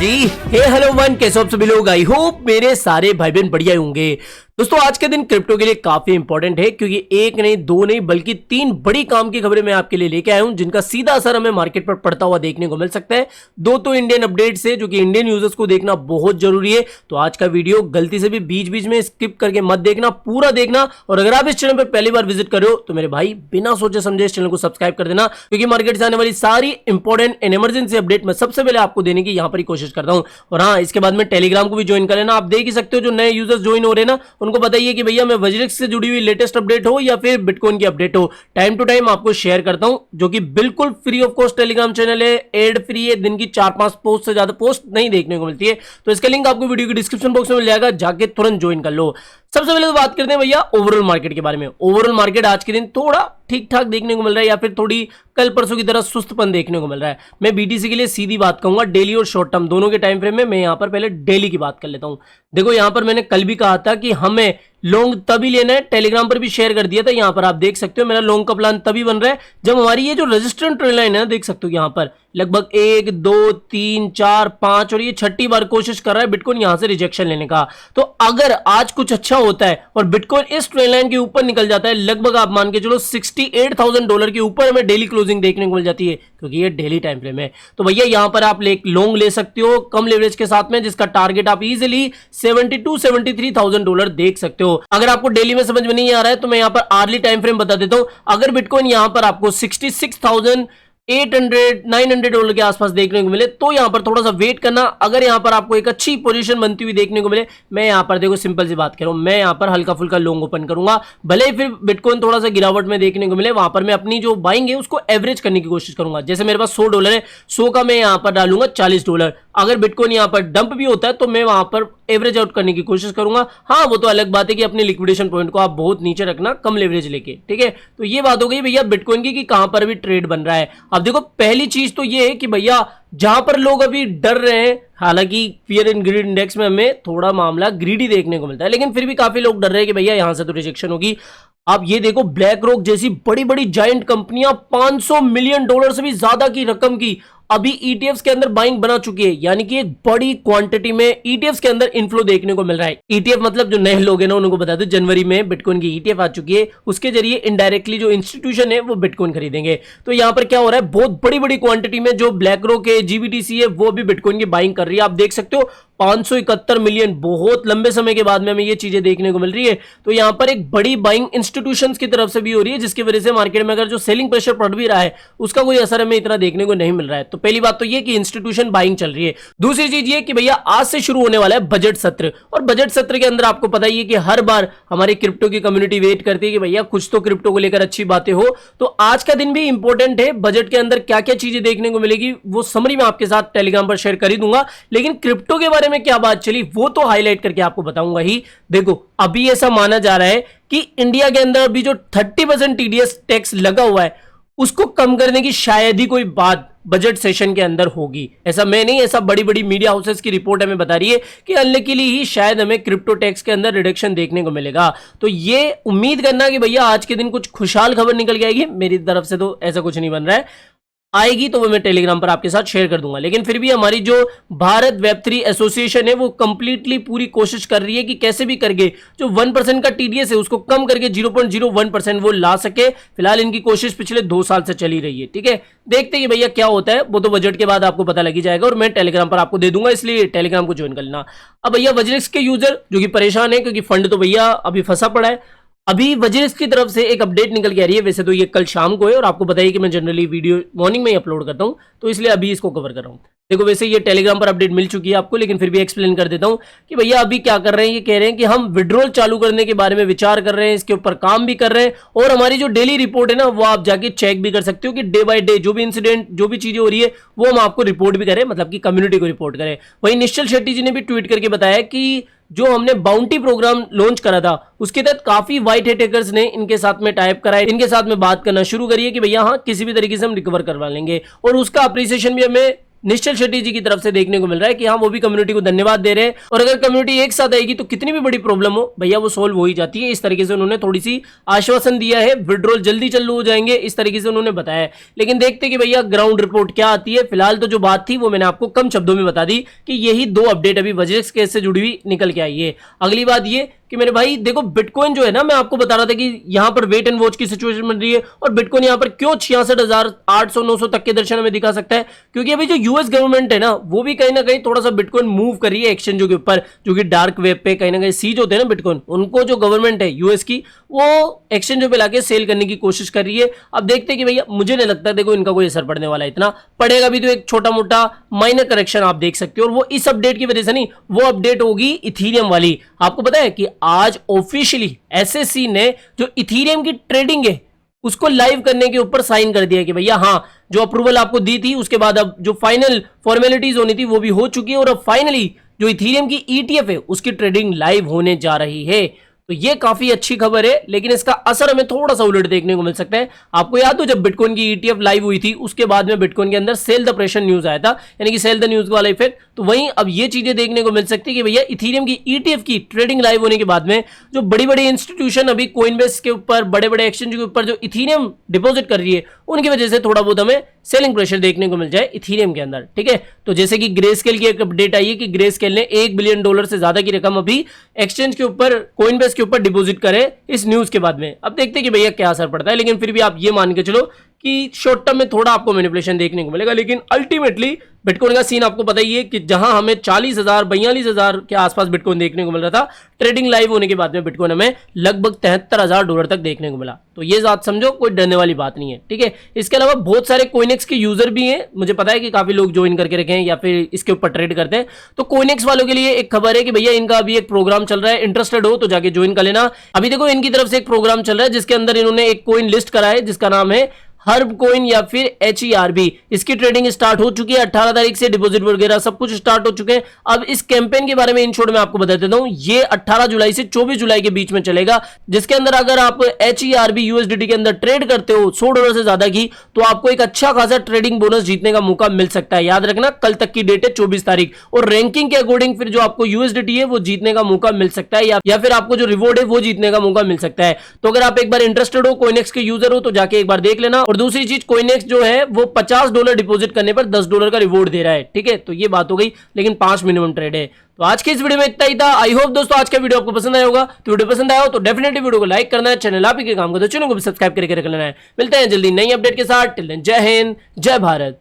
जी। हे hello one, कैसे हो आप सभी लोग? आई होप मेरे सारे भाई बहन बढ़िया होंगे। दोस्तों आज के दिन क्रिप्टो के लिए काफी इंपॉर्टेंट है क्योंकि एक नहीं दो नहीं बल्कि तीन बड़ी काम की खबरें मैं आपके लिए लेके आया हूं जिनका सीधा असर हमें मार्केट पर पड़ता हुआ देखने को मिल सकता है। दो तो इंडियन अपडेट्स है जो कि इंडियन यूजर्स को देखना बहुत जरूरी है, तो आज का वीडियो गलती से भी बीच बीच में स्किप करके मत देखना, पूरा देखना। और अगर आप इस चैनल पर पहली बार विजिट कर रहे हो तो मेरे भाई बिना सोचे समझे इस चैनल को सब्सक्राइब कर देना, क्योंकि मार्केट से आने वाली सारी इंपॉर्टेंट एंड इमरजेंसी अपडेट मैं सबसे पहले आपको देने की यहां पर ही कोशिश करता हूं। और हाँ, इसके बाद में टेलीग्राम को भी ज्वाइन कर लेना। आप देख ही सकते हो जो नए यूजर्स ज्वाइन हो रहे हैं ना, उनको बताइए कि भैया मैं वज्रिक्स से जुड़ी हुई लेटेस्ट अपडेट हो या फिर बिटकॉइन की अपडेट हो, टाइम टू टाइम आपको शेयर करता हूं, जो कि बिल्कुल free of cost Telegram channel है, एड फ्री है, दिन की 4-5 पोस्ट से ज्यादा पोस्ट नहीं देखने को मिलती है। तो इसका लिंक आपको वीडियो के डिस्क्रिप्शन बॉक्स में मिल जाएगा, जाके तुरंत ज्वाइन कर लो। सबसे पहले तो बात करते हैं भैया ओवरऑल मार्केट के बारे में। ओवरऑल मार्केट आज के दिन थोड़ा ठीक ठाक देखने को मिल रहा है या फिर थोड़ी कल परसों की तरह सुस्तपन देखने को मिल रहा है। मैं बीटीसी के लिए सीधी बात कहूंगा, डेली और शॉर्ट टर्म दोनों के टाइम फ्रेम में। मैं यहां पर पहले डेली की बात कर लेता हूं। देखो यहां पर मैंने कल भी कहा था कि हमें लॉन्ग तभी लेना है, टेलीग्राम पर भी शेयर कर दिया था। यहां पर आप देख सकते हो मेरा लॉन्ग का प्लान तभी बन रहा है जब हमारी ये जो रेजिस्टेंट ट्रेंड लाइन है, देख सकते हो यहां पर लगभग 1 2 3 4 5 और ये छठी बार कोशिश कर रहा है बिटकॉइन यहां से रिजेक्शन लेने का। तो अगर आज कुछ अच्छा होता है और बिटकॉइन इस ट्रेंड लाइन के ऊपर निकल जाता है, लगभग आप मान के चलो $68,000 के ऊपर हमें डेली क्लोजिंग देखने को मिल जाती है, क्योंकि ये डेली टाइम फ्रेम है। तो भैया यहां पर आप लॉन्ग ले सकते हो कम लेवरेज के साथ में, जिसका टारगेट आप इजीली $72,000-73,000 देख सकते हो। अगर आपको डेली में समझ में नहीं आ रहा है तो मैं यहां पर आर्ली टाइम फ्रेम बता देता हूं। अगर बिटकॉइन यहां पर आपको $66,800-900 के आसपास देखने को मिले तो यहां पर थोड़ा सा वेट करना। अगर यहां पर आपको एक अच्छी पोजीशन बनती हुई देखने को मिले, मैं यहां पर देखो सिंपल सी बात कर रहा हूं, मैं यहां पर हल्का फुल्का लॉन्ग ओपन करूंगा, भले ही फिर बिटकॉइन थोड़ा सा गिरावट में देखने को मिले, वहां पर मैं अपनी जो बाइंग है उसको एवरेज करने की कोशिश करूंगा। जैसे मेरे पास $100 है, 100 का मैं यहां पर डालूंगा $40। अगर बिटकॉइन यहां पर डंप भी होता है तो मैं वहां पर एवरेज आउट करने की कोशिश करूंगा। हाँ, वो तो अलग बात है कि अपने लिक्विडेशन पॉइंट को आप बहुत नीचे रखना, कम लेवरेज लेके, ठीक है। तो ये बात हो गई भैया बिटकॉइन की कि कहां पर भी ट्रेड बन रहा है। अब देखो पहली चीज तो ये है कि भैया जहां पर लोग अभी डर रहे हैं, हालांकि फियर एंड ग्रीड इंडेक्स में हमें थोड़ा मामला ग्रीडी देखने को मिलता है, लेकिन फिर भी काफी लोग डर रहे हैं कि भैया यहां से तो रिजेक्शन होगी। आप ये देखो ब्लैक रॉक जैसी बड़ी बड़ी जायंट कंपनियां $500 मिलियन से भी ज्यादा की रकम की अभी ईटीएफ्स के अंदर बाइंग बना चुकी है, यानी कि एक बड़ी क्वांटिटी में ईटीएफ्स के अंदर इनफ्लो देखने को मिल रहा है। ईटीएफ मतलब जो नए लोग हैं ना उनको बता दो, जनवरी में बिटकॉइन की ईटीएफ आ चुकी है, उसके जरिए इनडायरेक्टली जो इंस्टीट्यूशन है वो बिटकॉइन खरीदेंगे। तो यहां पर क्या हो रहा है, बहुत बड़ी बड़ी क्वांटिटी में जो ब्लैक रॉक है, जीबीटीसी है, वो भी बिटकॉइन की बाइंग कर रही है। आप देख सकते हो 571 मिलियन, बहुत लंबे समय के बाद में हमें ये चीजें देखने को मिल रही है। तो यहां पर एक बड़ी बाइंग इंस्टीट्यूशंस की तरफ से भी हो रही है, जिसकी वजह से मार्केट में अगर जो सेलिंग प्रेशर पड़ भी रहा है उसका कोई असर हमें इतना देखने को नहीं मिल रहा है। तो पहली बात तो ये कि इंस्टीट्यूशन बाइंग चल रही है। दूसरी चीज ये कि भैया आज से शुरू होने वाला है बजट सत्र, और बजट सत्र के अंदर आपको पता ही है कि हर बार हमारी क्रिप्टो की कम्युनिटी वेट करती है कि भैया कुछ तो क्रिप्टो को लेकर अच्छी बातें हो। तो आज का दिन भी इंपॉर्टेंट है, बजट के अंदर क्या क्या चीजें देखने को मिलेगी वो समरी में आपके साथ टेलीग्राम पर शेयर कर ही दूंगा, लेकिन क्रिप्टो के बारे में क्या बात चली वो तो हाईलाइट करके आपको बताऊंगा ही। देखो अभी ऐसा माना जा रहा है कि इंडिया के अंदर अभी जो 30% टीडीएस टैक्स लगा हुआ है उसको कम करने की शायद ही कोई बात बजट सेशन के अंदर होगी। ऐसा मैं नहीं, ऐसा बड़ी बड़ी मीडिया हाउसेस की रिपोर्ट हमें बता रही है कि अनलकीली ही शायद हमें क्रिप्टो टैक्स के अंदर रिडक्शन देखने को मिलेगा। तो ये उम्मीद करना कि भैया आज के दिन कुछ खुशहाल खबर निकल के आएगी, मेरी तरफ से तो ऐसा कुछ नहीं बन रहा है। आएगी तो वो मैं टेलीग्राम पर आपके साथ शेयर कर दूंगा, लेकिन फिर भी हमारी जो भारत वेब3 एसोसिएशन है वो कंप्लीटली पूरी कोशिश कर रही है कि कैसे भी करके जो 1% का टीडीएस है उसको कम करके 0.01% वो ला सके। फिलहाल इनकी कोशिश पिछले 2 साल से चली रही है, ठीक है। देखते हैं कि भैया क्या होता है, वो तो बजट के बाद आपको पता लगी जाएगा और मैं टेलीग्राम पर आपको दे दूंगा, इसलिए टेलीग्राम को ज्वाइन कर लेना। अब भैया वज्रिक्स के यूजर जो कि परेशान है क्योंकि फंड तो भैया अभी फंसा पड़ा है, अभी वज्रिक्स की तरफ से एक अपडेट निकल के आ रही है। वैसे तो ये कल शाम को है और आपको बताइए कि मैं जनरली वीडियो मॉर्निंग में ही अपलोड करता हूं, तो इसलिए अभी इसको कवर कर रहा हूं। देखो वैसे ये टेलीग्राम पर अपडेट मिल चुकी है आपको, लेकिन फिर भी एक्सप्लेन कर देता हूं कि भैया अभी क्या कर रहे हैं। ये कह रहे हैं कि हम विड्रॉल चालू करने के बारे में विचार कर रहे हैं, इसके ऊपर काम भी कर रहे हैं, और हमारी जो डेली रिपोर्ट है ना वो आप जाके चेक भी कर सकते हो कि डे बाय डे जो भी इंसिडेंट जो भी चीजें हो रही है वो हम आपको रिपोर्ट भी करें, मतलब कि कम्युनिटी को रिपोर्ट करें। वहीं निश्चल शेट्टी जी ने भी ट्वीट करके बताया कि जो हमने बाउंटी प्रोग्राम लॉन्च करा था उसके तहत काफी व्हाइट हैट हैकर्स ने इनके साथ में टाइप करा है, इनके साथ में बात करना शुरू करिए कि भैया हाँ किसी भी तरीके से हम रिकवर करवा लेंगे, और उसका अप्रिसिएशन भी हमें निश्चल शेट्टी जी की तरफ से देखने को मिल रहा है कि हाँ वो भी कम्युनिटी को धन्यवाद दे रहे हैं, और अगर कम्युनिटी एक साथ आएगी तो कितनी भी बड़ी प्रॉब्लम हो भैया वो सोल्व हो ही जाती है। इस तरीके से उन्होंने थोड़ी सी आश्वासन दिया है, विड्रॉल जल्दी चालू हो जाएंगे, इस तरीके से उन्होंने बताया है। लेकिन देखते कि भैया ग्राउंड रिपोर्ट क्या आती है। फिलहाल तो जो बात थी वो मैंने आपको कम शब्दों में बता दी कि यही 2 अपडेट अभी वजरेक्स केस से जुड़ी हुई निकल के आई है। अगली बात ये कि मेरे भाई देखो बिटकॉइन जो है ना, मैं आपको बता रहा था कि यहां पर वेट एंड वॉच की सिचुएशन बन रही है, और बिटकॉइन यहां पर क्यों 66,800-900 तक के दर्शन हमें दिखा सकता है, क्योंकि अभी जो यूएस गवर्नमेंट है ना वो भी कहीं ना कहीं थोड़ा सा बिटकॉइन मूव कर रही है एक्सचेंजों के ऊपर, जो कि डार्क वेब पे कहीं ना कहीं सीज होते हैं ना बिटकॉइन, उनको जो गवर्नमेंट है यूएस की वो एक्सचेंजों पे लाके सेल करने की कोशिश कर रही है। अब देखते हैं कि भैया, मुझे नहीं लगता देखो इनका कोई असर पड़ने वाला है, इतना पड़ेगा भी तो एक छोटा मोटा माइनर करेक्शन आप देख सकते हो, और वो इस अपडेट की वजह से नहीं, वो अपडेट होगी इथीरियम वाली। आपको पता है कि आज ऑफिशियली एसएससी ने जो इथीरियम की ट्रेडिंग है उसको लाइव करने के ऊपर साइन कर दिया कि भैया हाँ, जो अप्रूवल आपको दी थी उसके बाद अब जो फाइनल फॉर्मेलिटीज होनी थी वो भी हो चुकी है, और अब फाइनली जो इथीरियम की ईटीएफ है उसकी ट्रेडिंग लाइव होने जा रही है। तो ये काफी अच्छी खबर है, लेकिन इसका असर हमें थोड़ा सा उलट देखने को मिल सकता है। आपको याद हो जब बिटकॉइन की ईटीएफ लाइव हुई थी उसके बाद में बिटकॉइन के अंदर सेल द प्रेशर न्यूज आया था, यानी कि सेल द न्यूज वाला इफेक्ट, तो वहीं अब ये चीजें देखने को मिल सकती है कि भैया इथीरियम की ईटीएफ की ट्रेडिंग लाइव होने के बाद में जो बड़ी बड़ी इंस्टीट्यूशन अभी कोइनबेस के ऊपर, बड़े बड़े एक्सचेंज के ऊपर जो इथीरियम डिपॉजिट कर रही है, उनकी वजह से थोड़ा बहुत हमें सेलिंग प्रेशर देखने को मिल जाए इथीरियम के अंदर। ठीक है, तो जैसे कि ग्रेस्केल की एक अपडेट आई है कि ग्रेस्केल ने $1 बिलियन से ज्यादा की रकम अभी एक्सचेंज के ऊपर, कोइनबेस के ऊपर डिपॉजिट करे इस न्यूज के बाद में। अब देखते हैं कि भैया क्या असर पड़ता है, लेकिन फिर भी आप ये मान के चलो कि शॉर्ट टर्म में थोड़ा आपको मैनिपुलेशन देखने को मिलेगा, लेकिन अल्टीमेटली बिटकॉइन का सीन आपको पता ही है कि जहां हमें 40,000 42,000 के आसपास बिटकॉइन देखने को मिल रहा था, ट्रेडिंग लाइव होने के बाद में बिटकॉइन हमें लगभग $73,000 तक देखने को मिला। तो ये बात समझो, कोई डरने वाली बात नहीं है। ठीक है, इसके अलावा बहुत सारे कोइनेक्स के यूजर भी हैं, मुझे पता है कि काफी लोग ज्वाइन करके रखे हैं या फिर इसके ऊपर ट्रेड करते हैं। तो कोइनेक्स वालों के लिए एक खबर है कि भैया इनका अभी एक प्रोग्राम चल रहा है, इंटरेस्टेड हो तो जाके ज्वाइन कर लेना। अभी देखो इनकी तरफ से एक प्रोग्राम चल रहा है जिसके अंदर इन्होंने एक कोइन लिस्ट करा है जिसका नाम है हर्ब कोइन या फिर HERB। इसकी ट्रेडिंग स्टार्ट हो चुकी है 18 तारीख से, डिपॉजिट वगैरह सब कुछ स्टार्ट हो चुके हैं। अब इस कैंपेन के बारे में इन शॉर्ट में आपको बता देता हूं, ये 18 जुलाई से 24 जुलाई के बीच में चलेगा, जिसके अंदर अगर आप HERB USDT के अंदर ट्रेड करते हो $100 से ज्यादा की, तो आपको एक अच्छा खासा ट्रेडिंग बोनस जीतने का मौका मिल सकता है। याद रखना कल तक की डेट है 24 तारीख, और रैंकिंग के अकॉर्डिंग फिर जो आपको USDT है वो जीतने का मौका मिल सकता है, या फिर आपको जो रिवॉर्ड है वो जीतने का मौका मिल सकता है। तो अगर आप एक बार इंटरेस्टेड हो, कोइनेक्स के यूजर हो, तो जाके एक बार देख लेना। और दूसरी चीज, कोइनेक्स जो है वो $50 डिपॉजिट करने पर $10 का रिवॉर्ड दे रहा है। ठीक है, तो ये बात हो गई, लेकिन 5 मिनिमम ट्रेड है। तो आज के इस वीडियो में इतना ही था। आई होप दोस्तों आज का वीडियो आपको पसंद आया होगा। तो वीडियो पसंद आया हो तो डेफिनेटली वीडियो को लाइक करना है, चैनल आप ही के काम का तो चैनल को भी सब्सक्राइब करके रख लेना है। मिलते हैं जल्दी नई अपडेट के साथ। टिल देन जय हिंद, जय भारत।